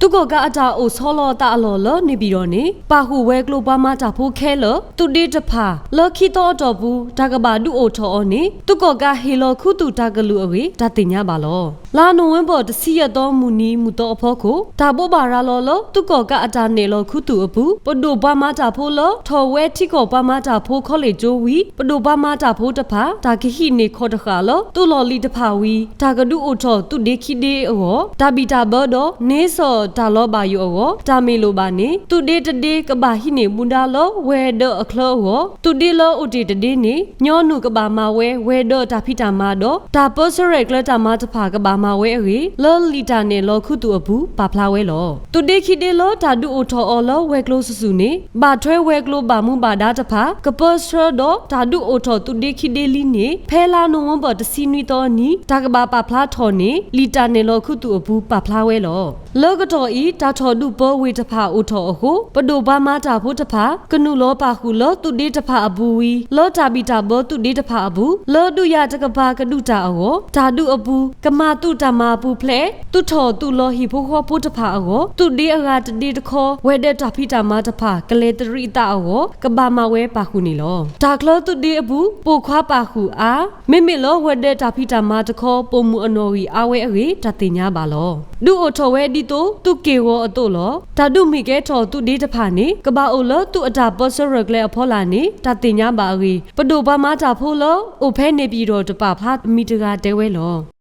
ตุกกะอาจาโอซอลอตาอลอลနေပြီးတော့နေပါဟုဝဲကလိုပါမတာဖိုးခဲလตุဒီတဖာလော်ခီတော့တော့ဘူးဒါကဘာဒူအိုထောအောနေตุกกะဟေလခုတူတာကလူအဝေဒါတင်ညာပါလောလာနိုဝင်ဘောတစီရတော့မူနီမူတော့အဖို့ကိုဒါဘောပါရာလောလောตุกကအတာနေလောခုတူအပူပဒိုပါမတာဖိုးလောထော်ဝဲတိကောပါမတာဖိုးခေါ်လေဂျိုဝီပဒိုပါမတာဖိုးတဖာဒါကဟိနေခေါ်တခါလောတူလော်လီတဖာဝီဒါကဒူအိုထော်ตุဒီခိဒေအောဒါဘီတာဘောတော့နေစောဒါလောပါယောအောဒါမေလိုပါနေตุဒီတဒီကဘာဟိနေမူဒါလောဝဲဒအခလောအောตุဒီလောဥတီတဒီနေညောနုကဘာမဝဲတော့ဒါဖိတာမတော့ဒါပေါ်စရက်ကလတာမတဖာကဘာမဝဲအေလောလီတာနေလောခုတူအဘူးပါဖလာဝဲလောตุဒီခိဒေလောဒါဒူအိုထော်အောလောဝဲကလိုဆူဆူနေဘာထွဲဝဲကလိုဘာမှုဘာဒါတဖာကပေါ်စရတော့ဒါဒူအိုထော်ตุဒီခိဒေလီနေဖဲလာနုံဝဘောတစီနွီတော့နီဒါကဘာပါဖလာထော်နေလီတာနေလောခုတူအဘူးပါဖလာဝဲလောလောကတော်ဤဒါထော်ဒူဘောဝေတဖာအိုထော်အဟုပဒိုဘာမတာဖို့တဖာကနုလောပါဟုလောตุဒီတဖာအဘူးဝီလောတာဘီတာဘောตุဒီတဖာအဘူးလောဒူရတကဘာကဒုတာအောဒါဒူအဘူးကမာတုတမာဘူးဖလဲတုထော်တုလောဟီဖိုခောဖို့တဖာအောตุဒီအရာတဒီတခောဝဲတဲ့တာဖိတာမတဖာကလေတရိတာအောကဘာမဝဲပါခုနီလောဒါကလောตุဒီအဘူးပိုခွာပါခုအာမိမိလောဝဲတဲ့တာဖိတာမတခောပုံမှုအနော်ဝီအဝဲအေတတင်ညာပါလောဒူအိုထော်ဝဲဒီတိုတုကေဝအတုလောဒါဒုမိကဲထော်ตุဒီတဖာနေကဘာအိုလောတုအတာပေါ်စရကလေအဖောလာနေတတင်ညာပါအေပဒိုဘာမတာဖိုးလောအိုဖဲနေပြီးတော့တပဖာမီတကတဲဝဲလော